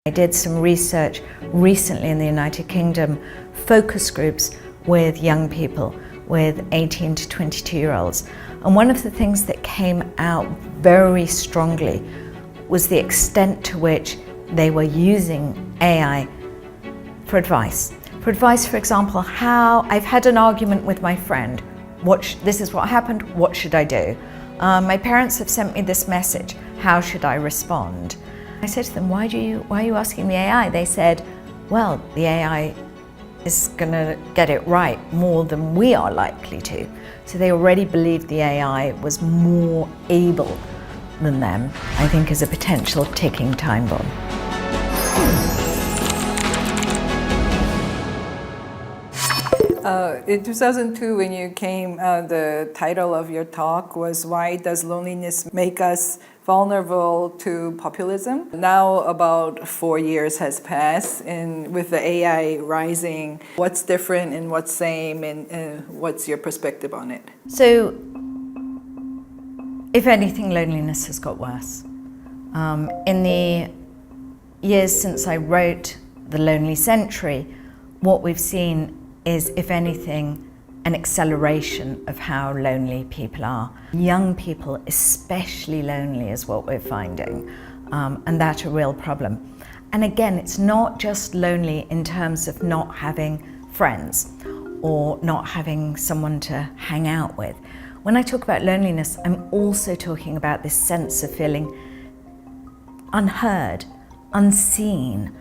I did some research recently in the United Kingdom, focus groups with young people, with 18 to 22-year-olds. And one of the things that came out very strongly was the extent to which they were using AI for advice. For advice, for example, how I've had an argument with my friend. This is what happened, what should I do? My parents have sent me this message, how should I respond? I said to them, why are you asking the AI? They said, well, the AI is going to get it right more than we are likely to. So they already believed the AI was more able than them, I think is a potential ticking time bomb. In 2002, when you came, the title of your talk was "Why Does Loneliness Make Us Vulnerable to Populism?" Now about 4 years has passed, and with the AI rising, what's different and what's same, and what's your perspective on it? So, if anything, loneliness has got worse. In the years since I wrote The Lonely Century, what we've seen is, if anything, an acceleration of how lonely people are. Young people especially lonely is what we're finding, and that's a real problem. And again, it's not just lonely in terms of not having friends or not having someone to hang out with. When I talk about loneliness, I'm also talking about this sense of feeling unheard, unseen,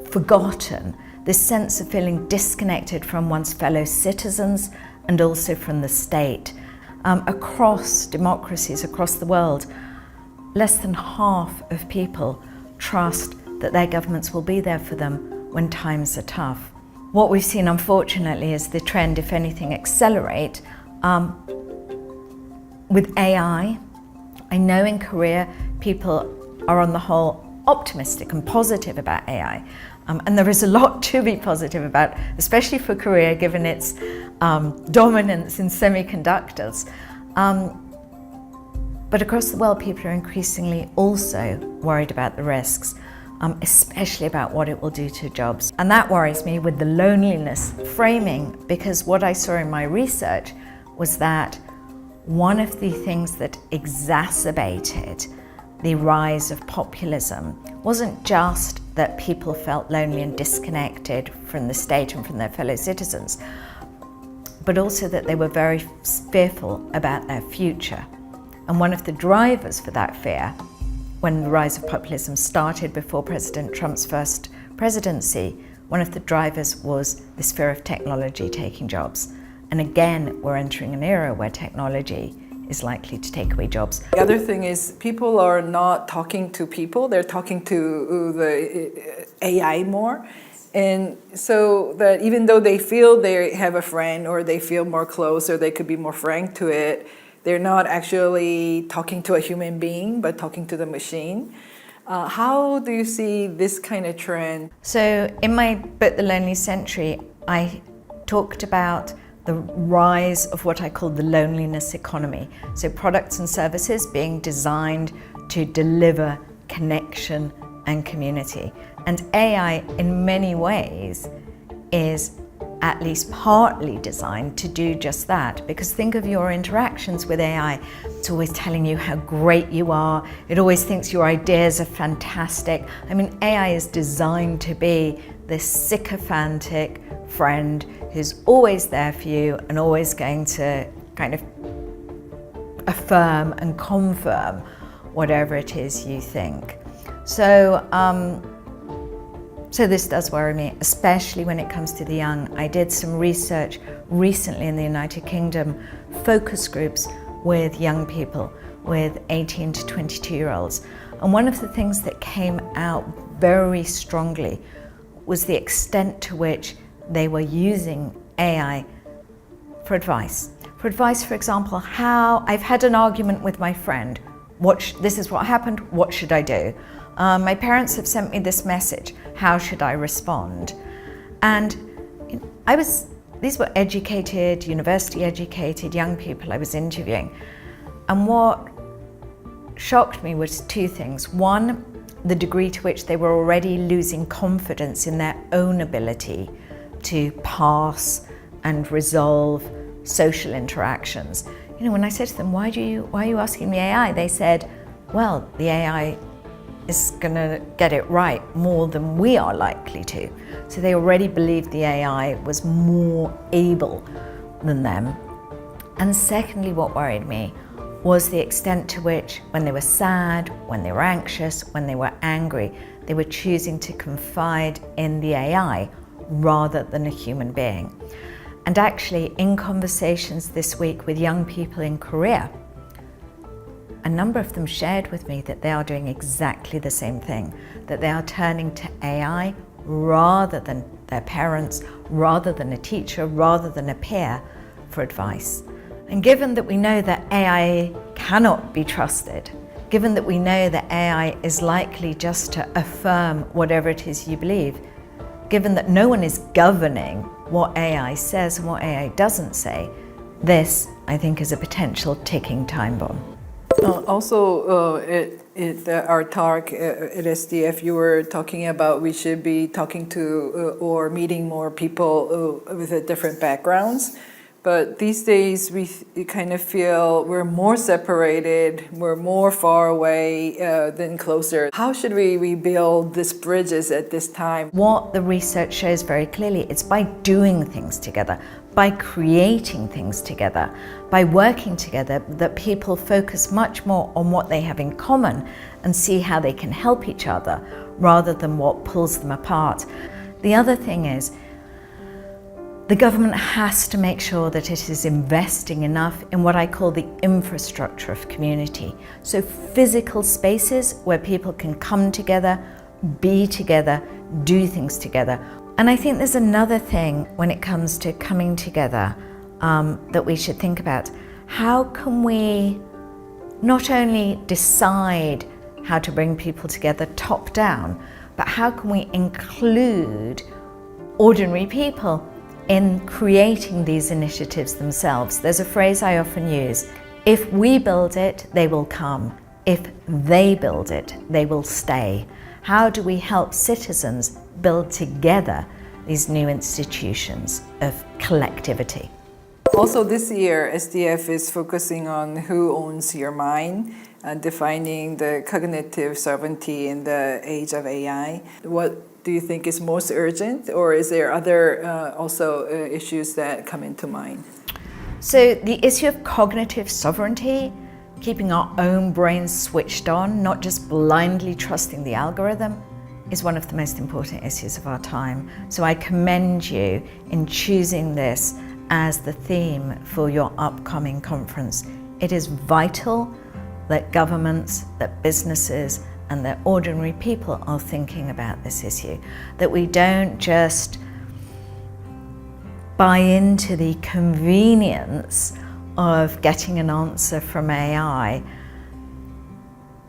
forgotten, this sense of feeling disconnected from one's fellow citizens and also from the state. Across democracies, across the world, less than half of people trust that their governments will be there for them when times are tough. What we've seen, unfortunately, is the trend, if anything, accelerate. With AI, I know in Korea people are on the whole optimistic and positive about AI. And there is a lot to be positive about, especially for Korea, given its dominance in semiconductors. But across the world, people are increasingly also worried about the risks, especially about what it will do to jobs. And that worries me with the loneliness framing, because what I saw in my research was that one of the things that exacerbated the rise of populism wasn't just that people felt lonely and disconnected from the state and from their fellow citizens, but also that they were very fearful about their future. And one of the drivers for that fear, when the rise of populism started before President Trump's first presidency, one of the drivers was this fear of technology taking jobs. And again, we're entering an era where technology is likely to take away jobs. The other thing is people are not talking to people, they're talking to the AI more. And so that even though they feel they have a friend or they feel more close or they could be more frank to it, they're not actually talking to a human being, but talking to the machine. How do you see this kind of trend? So in my book, The Lonely Century, I talked about the rise of what I call the loneliness economy. So products and services being designed to deliver connection and community. And AI in many ways is at least partly designed to do just that, because think of your interactions with AI. It's always telling you how great you are. It always thinks your ideas are fantastic. I mean, AI is designed to be this sycophantic friend who's always there for you and always going to kind of affirm and confirm whatever it is you think. So this does worry me, especially when it comes to the young. I did some research recently in the United Kingdom, focus groups with young people, with 18 to 22-year-olds. And one of the things that came out very strongly was the extent to which they were using AI for advice. For advice, for example, how I've had an argument with my friend. This is what happened, what should I do? My parents have sent me this message, how should I respond? And these were educated, university educated young people I was interviewing. And what shocked me was two things. One, the degree to which they were already losing confidence in their own ability to pass and resolve social interactions. You know, when I said to them, why are you asking the AI? They said, well, the AI is going to get it right more than we are likely to. So they already believed the AI was more able than them. And secondly, what worried me was the extent to which, when they were sad, when they were anxious, when they were angry, they were choosing to confide in the AI rather than a human being. And actually, in conversations this week with young people in Korea, a number of them shared with me that they are doing exactly the same thing, that they are turning to AI rather than their parents, rather than a teacher, rather than a peer for advice. And given that we know that AI cannot be trusted, given that we know that AI is likely just to affirm whatever it is you believe, given that no one is governing what AI says and what AI doesn't say, this, I think, is a potential ticking time bomb. Also, our talk at SDF, you were talking about we should be talking to or meeting more people with different backgrounds. But these days, we kind of feel we're more separated, we're more far away than closer. How should we rebuild these bridges at this time? What the research shows very clearly is by doing things together, by creating things together, by working together, that people focus much more on what they have in common and see how they can help each other rather than what pulls them apart. The other thing is, the government has to make sure that it is investing enough in what I call the infrastructure of community. So physical spaces where people can come together, be together, do things together. And I think there's another thing when it comes to coming together that we should think about. How can we not only decide how to bring people together top down, but how can we include ordinary people in creating these initiatives themselves? There's a phrase I often use: if we build it, they will come. If they build it, they will stay. How do we help citizens build together these new institutions of collectivity? Also this year, SDF is focusing on who owns your mind, defining the cognitive sovereignty in the age of AI. What do you think is most urgent, or is there other also issues that come into mind? So the issue of cognitive sovereignty, keeping our own brains switched on, not just blindly trusting the algorithm, is one of the most important issues of our time. So I commend you in choosing this as the theme for your upcoming conference. It is vital that governments, that businesses, and that ordinary people are thinking about this issue, that we don't just buy into the convenience of getting an answer from AI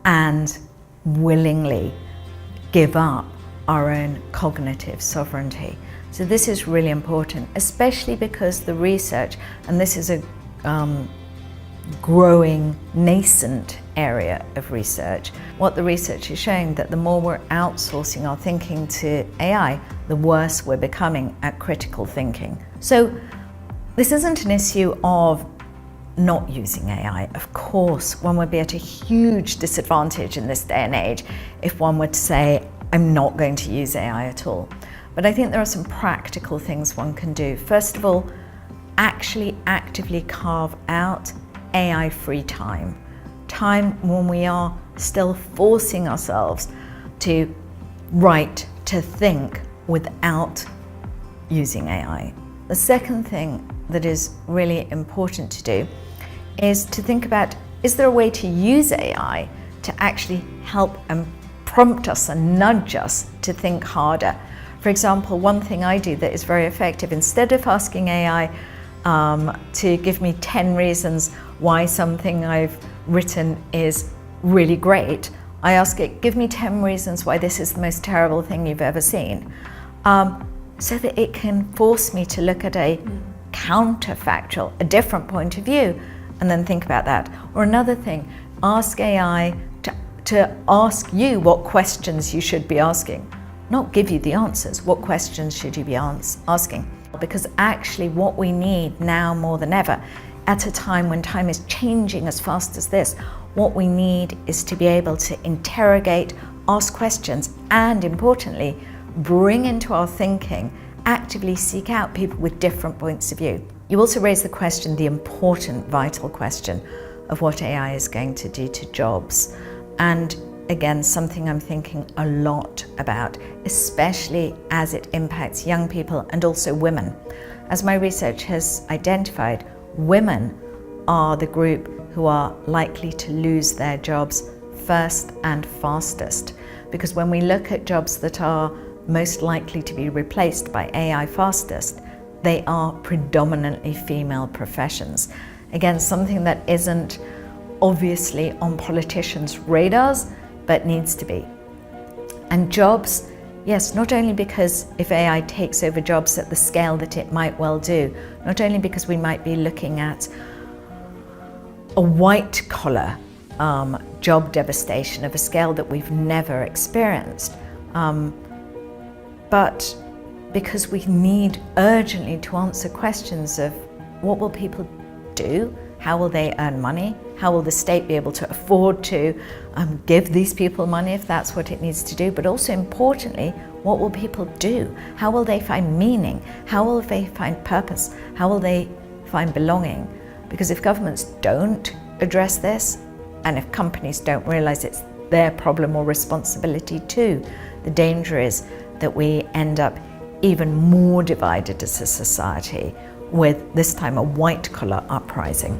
and willingly give up our own cognitive sovereignty. So this is really important, especially because the research, and this is a growing, nascent area of research. What the research is showing, that the more we're outsourcing our thinking to AI, the worse we're becoming at critical thinking. So this isn't an issue of not using AI. Of course, one would be at a huge disadvantage in this day and age if one were to say, I'm not going to use AI at all. But I think there are some practical things one can do. First of all, actually actively carve out AI-free time when we are still forcing ourselves to write, to think without using AI. The second thing that is really important to do is to think about, is there a way to use AI to actually help and prompt us and nudge us to think harder? For example, one thing I do that is very effective, instead of asking AI to give me 10 reasons why something I've written is really great, I ask it, give me 10 reasons why this is the most terrible thing you've ever seen. So that it can force me to look at a counterfactual, a different point of view, and then think about that. Or another thing, ask AI to ask you what questions you should be asking, not give you the answers. What questions should you be asking? Because actually what we need now more than ever, at a time when time is changing as fast as this, what we need is to be able to interrogate, ask questions, and importantly, bring into our thinking, actively seek out people with different points of view. You also raise the question, the important, vital question of what AI is going to do to jobs. And again, something I'm thinking a lot about, especially as it impacts young people and also women. As my research has identified, women are the group who are likely to lose their jobs first and fastest. Because when we look at jobs that are most likely to be replaced by AI fastest, they are predominantly female professions. Again, something that isn't obviously on politicians' radars, but needs to be. And jobs, yes, not only because if AI takes over jobs at the scale that it might well do, not only because we might be looking at a white-collar job devastation of a scale that we've never experienced, but because we need urgently to answer questions of what will people do, how will they earn money, how will the state be able to afford to give these people money if that's what it needs to do, but also importantly, what will people do? How will they find meaning? How will they find purpose? How will they find belonging? Because if governments don't address this, and if companies don't realize it's their problem or responsibility too, the danger is that we end up even more divided as a society with this time a white-collar uprising.